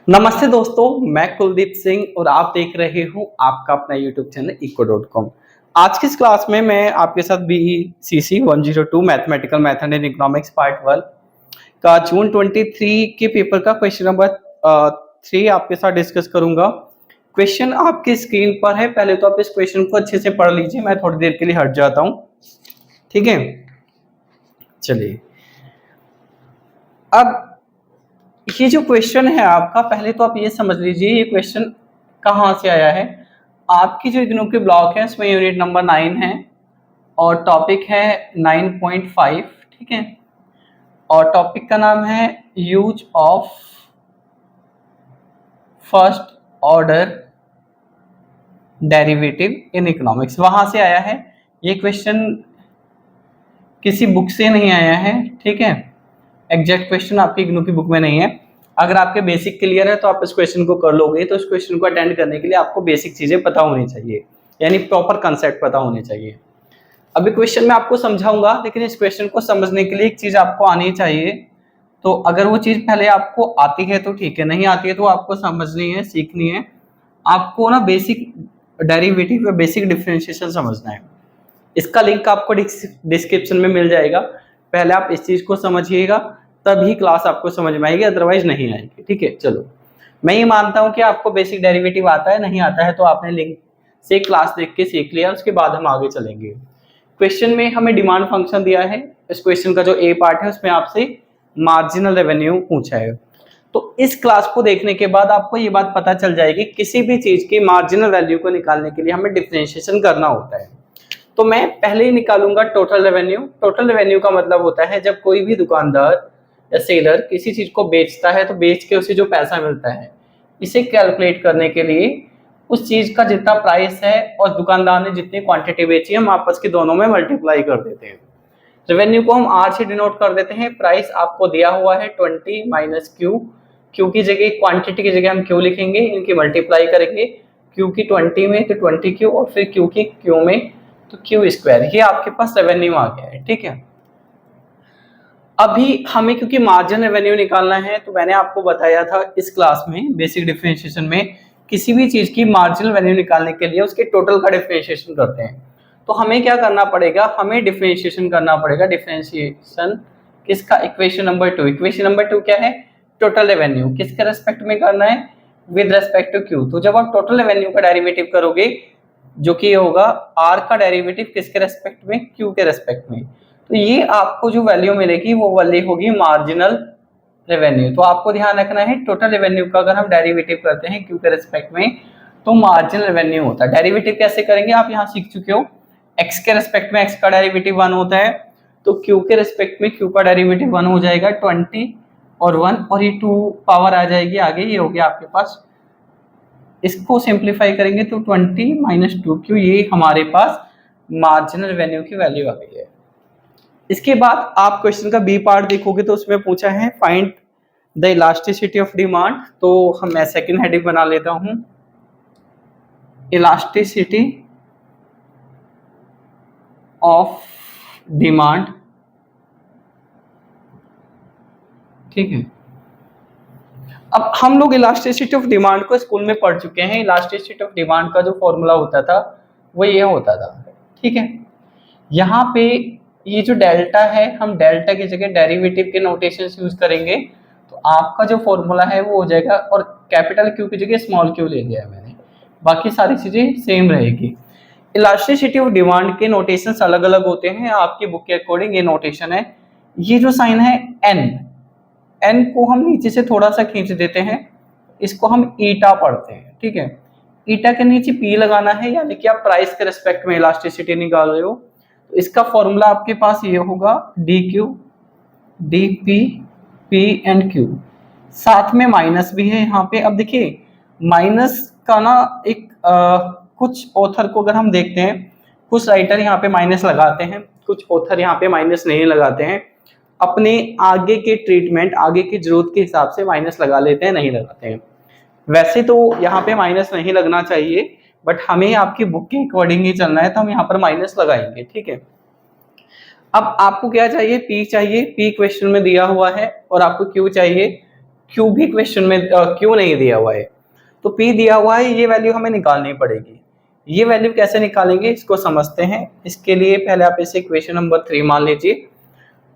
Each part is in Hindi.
नमस्ते दोस्तों, मैं कुलदीप सिंह और आप देख रहे हो आपका अपना यूट्यूब चैनल eco.com। आज की इस क्लास में मैं आपके साथ BECC 102 mathematical method in economics part 1 का जून 23 के पेपर का क्वेश्चन नंबर 3 आपके साथ डिस्कस करूंगा। क्वेश्चन आपकी स्क्रीन पर है। पहले तो आप इस क्वेश्चन को अच्छे से पढ़ लीजिए, मैं थोड़ी देर के लिए हट जाता हूं। ठीक है, चलिए। अब ये जो क्वेश्चन है आपका, पहले तो आप ये समझ लीजिए ये क्वेश्चन कहाँ से आया है। आपकी जो इग्नू के ब्लॉक है उसमें यूनिट नंबर 9 है और टॉपिक है 9.5। ठीक है, और टॉपिक का नाम है use of first order derivative in economics, वहां से आया है। ये क्वेश्चन किसी बुक से नहीं आया है। ठीक है, एग्जैक्ट क्वेश्चन आपकी इग्नू की बुक में नहीं है। अगर आपके बेसिक क्लियर है तो आप इस क्वेश्चन को कर लोगे। तो इस क्वेश्चन को अटेंड करने के लिए आपको बेसिक चीजें पता होनी चाहिए, यानी प्रॉपर कंसेप्ट पता होने चाहिए। अभी क्वेश्चन मैं आपको समझाऊंगा, लेकिन इस क्वेश्चन को समझने के लिए एक चीज आपको आनी चाहिए। तो अगर वो चीज पहले आपको आती है तो ठीक है, नहीं आती है तो आपको समझनी है, सीखनी है। आपको ना बेसिक डेरिवेटिव या बेसिक डिफरेंशिएशन समझना है। इसका लिंक आपको डिस्क्रिप्शन में मिल जाएगा। पहले आप इस चीज को समझिएगा, तभी क्लास आपको समझ में आएगी, अदरवाइज नहीं आएगी। ठीक है, चलो। मैं ये मानता हूं कि आपको बेसिक डेरिवेटिव आता है, नहीं आता है तो आपने लिंक से क्लास देख के सीख लिया, उसके बाद हम आगे चलेंगे। क्वेश्चन में हमें डिमांड फंक्शन दिया है। इस क्वेश्चन का जो ए पार्ट है उसमें आपसे मार्जिनल रेवेन्यू पूछा है। तो इस क्लास को देखने के बाद आपको ये बात पता चल जाएगी, किसी भी चीज की मार्जिनल वैल्यू को निकालने के लिए हमें डिफरेंशिएशन करना होता है। तो मैं पहले ही निकालूंगा टोटल रेवेन्यू। टोटल रेवेन्यू का मतलब होता है जब कोई भी दुकानदार या सेलर किसी चीज को बेचता है तो बेच के उसे जो पैसा मिलता है, इसे कैलकुलेट करने के लिए उस चीज का जितना प्राइस है और दुकानदार ने जितनी क्वांटिटी बेची है, हम आपस के दोनों में मल्टीप्लाई कर देते हैं। रेवेन्यू को हम आर से डिनोट कर देते हैं। प्राइस आपको दिया हुआ है 20 माइनस क्यू। क्यू की जगह क्वांटिटी की जगह हम क्यू लिखेंगे, इनकी मल्टीप्लाई करेंगे। क्यू की 20 में तो 20 क्यू, और फिर क्यू की क्यू में तो क्यू स्क्वायर। ये आपके पास रेवेन्यू आ गया है। ठीक है, अभी हमें क्योंकि मार्जिन रेवेन्यू निकालना है, तो मैंने आपको बताया था इस क्लास में बेसिक डिफरेंशिएशन में, किसी भी चीज की मार्जिनल वैल्यू निकालने के लिए उसके टोटल का डिफरेंशिएशन करते हैं। तो हमें क्या करना पड़ेगा, हमें डिफरेंशिएशन करना पड़ेगा। डिफरेंशिएशन किसका? Equation number 2। इक्वेशन नंबर 2 क्या है? Total revenue. किसके रेस्पेक्ट में करना है? With respect to Q. तो जब आप टोटल रेवेन्यू का डेरिवेटिव करोगे, जो कि होगा आर का डेरिवेटिव किसके रेस्पेक्ट में? क्यू के रेस्पेक्ट में। तो ये आपको जो वैल्यू मिलेगी वो वैल्यू होगी मार्जिनल रेवेन्यू। तो आपको ध्यान रखना है, टोटल रेवेन्यू का अगर हम डेरिवेटिव करते हैं क्यू के रेस्पेक्ट में तो मार्जिनल रेवेन्यू होता है। डेरिवेटिव कैसे करेंगे आप यहाँ सीख चुके हो। एक्स के रेस्पेक्ट में एक्स का डेरिवेटिव 1 होता है, तो क्यू के रेस्पेक्ट में क्यू का डेरिवेटिव 1 हो जाएगा। 20 और 1 और ये 2 पावर आ जाएगी आगे, ये हो गया आपके पास। इसको सिंप्लीफाई करेंगे तो 20 माइनस 2q, ये हमारे पास मार्जिनल रेवेन्यू की वैल्यू आ गई है। इसके बाद आप क्वेश्चन का बी पार्ट देखोगे तो उसमें पूछा है find the elasticity of demand. तो मैं सेकंड हेडिंग बना लेता हूं, इलास्टिसिटी ऑफ डिमांड। ठीक है, अब हम लोग इलास्टिसिटी ऑफ डिमांड को स्कूल में पढ़ चुके हैं। इलास्टिसिटी ऑफ डिमांड का जो फॉर्मूला होता था वो ये होता था। ठीक है, यहाँ पे ये जो डेल्टा है, हम डेल्टा की जगह डेरिवेटिव के नोटेशन यूज करेंगे। तो आपका जो फॉर्मूला है वो हो जाएगा, और कैपिटल क्यू की जगह स्मॉल क्यू ले लिया है मैंने, बाकी सारी चीजें सेम रहेगी। इलास्टिसिटी ऑफ डिमांड के नोटेशंस अलग अलग होते हैं, आपकी बुक के अकॉर्डिंग ये नोटेशन है। ये जो साइन है एन को हम नीचे से थोड़ा सा खींच देते हैं, इसको हम ईटा पढ़ते हैं। ठीक है, ईटा के नीचे पी लगाना है, यानी कि आप प्राइस के रिस्पेक्ट में इलास्टिसिटी निकाल रहे हो। तो इसका फॉर्मूला आपके पास ये होगा D Q D P P and Q, साथ में माइनस भी है यहाँ पे। अब देखिए माइनस का ना एक कुछ ऑथर को अगर हम देखते हैं, कुछ राइटर यहाँ पे माइनस लगाते हैं, कुछ ऑथर यहाँ पे माइनस नहीं लगाते हैं। अपने आगे के ट्रीटमेंट, आगे की जरूरत के हिसाब से माइनस लगा लेते हैं, नहीं लगाते हैं। वैसे तो यहाँ पे माइनस नहीं लगना चाहिए, बट हमें आपकी बुक के अकॉर्डिंग ही चलना है, तो हम यहाँ पर माइनस लगाएंगे। ठीक है, अब आपको क्या चाहिए? पी चाहिए, पी क्वेश्चन में दिया हुआ है, और आपको क्यू चाहिए। क्यू भी क्वेश्चन में क्यू नहीं दिया हुआ है, तो पी दिया हुआ है, ये वैल्यू हमें निकालनी पड़ेगी। ये वैल्यू कैसे निकालेंगे इसको समझते हैं। इसके लिए पहले आप इसे इक्वेशन नंबर 3 मान लीजिए।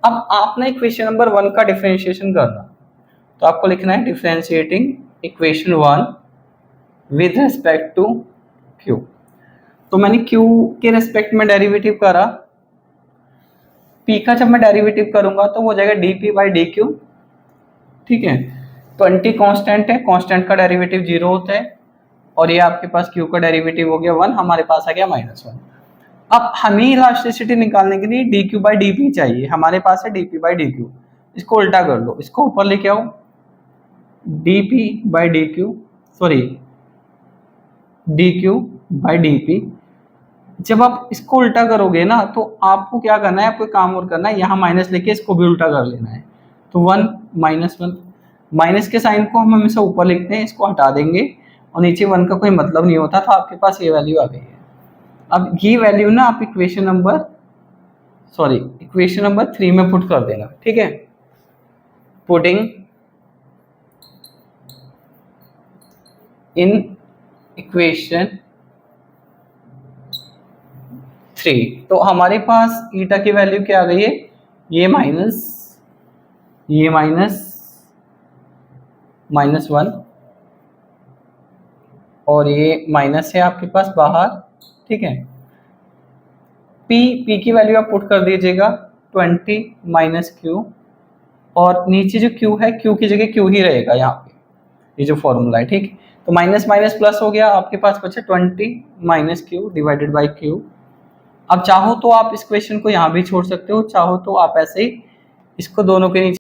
अब आपने इक्वेशन नंबर 1 का डिफरेंशिएशन करना, तो आपको लिखना है differentiating equation 1 with respect to Q. तो मैंने क्यू के रेस्पेक्ट में डेरिवेटिव करा, पी का जब मैं डेरिवेटिव करूंगा तो वो हो जाएगा D P by D Q, ठीक है। 20 कांस्टेंट है, कांस्टेंट का डेरिवेटिव 0 होता है, और ये आपके पास क्यू का डेरिवेटिव हो गया 1, हमारे पास आ गया -1। अब हमें इलास्टिसिटी निकालने के लिए D Q by D P चाहिए, हमारे पास है D P by D Q. इसको उल्टा कर लो, इसको ऊपर लेके आओ, D P by D Q, sorry D Q by D P. जब आप इसको उल्टा करोगे ना तो आपको क्या करना है, आपको काम और करना है, यहाँ माइनस लेके इसको भी उल्टा कर लेना है। तो 1 -1, माइनस के साइन को हम हमेशा ऊपर लिखते हैं, इसको हटा देंगे और नीचे 1 का कोई मतलब नहीं होता, तो आपके पास ये वैल्यू आ गई है। अब ये वैल्यू ना आप इक्वेशन नंबर 3 में पुट कर देना, ठीक है। पुटिंग इन इक्वेशन 3, तो हमारे पास ईटा की वैल्यू क्या आ गई है, ये माइनस -1 और ये माइनस है आपके पास बाहर, ठीक है। पी की वैल्यू आप पुट कर दीजिएगा 20 माइनस क्यू, और नीचे जो क्यू है, क्यू की जगह क्यू ही रहेगा यहाँ पे, ये जो फॉर्मूला है, ठीक। तो माइनस माइनस प्लस हो गया, आपके पास बचा 20 minus Q divided by Q. अब चाहो तो आप इस क्वेश्चन को यहाँ भी छोड़ सकते हो, चाहो तो आप ऐसे ही इसको दोनों के नीचे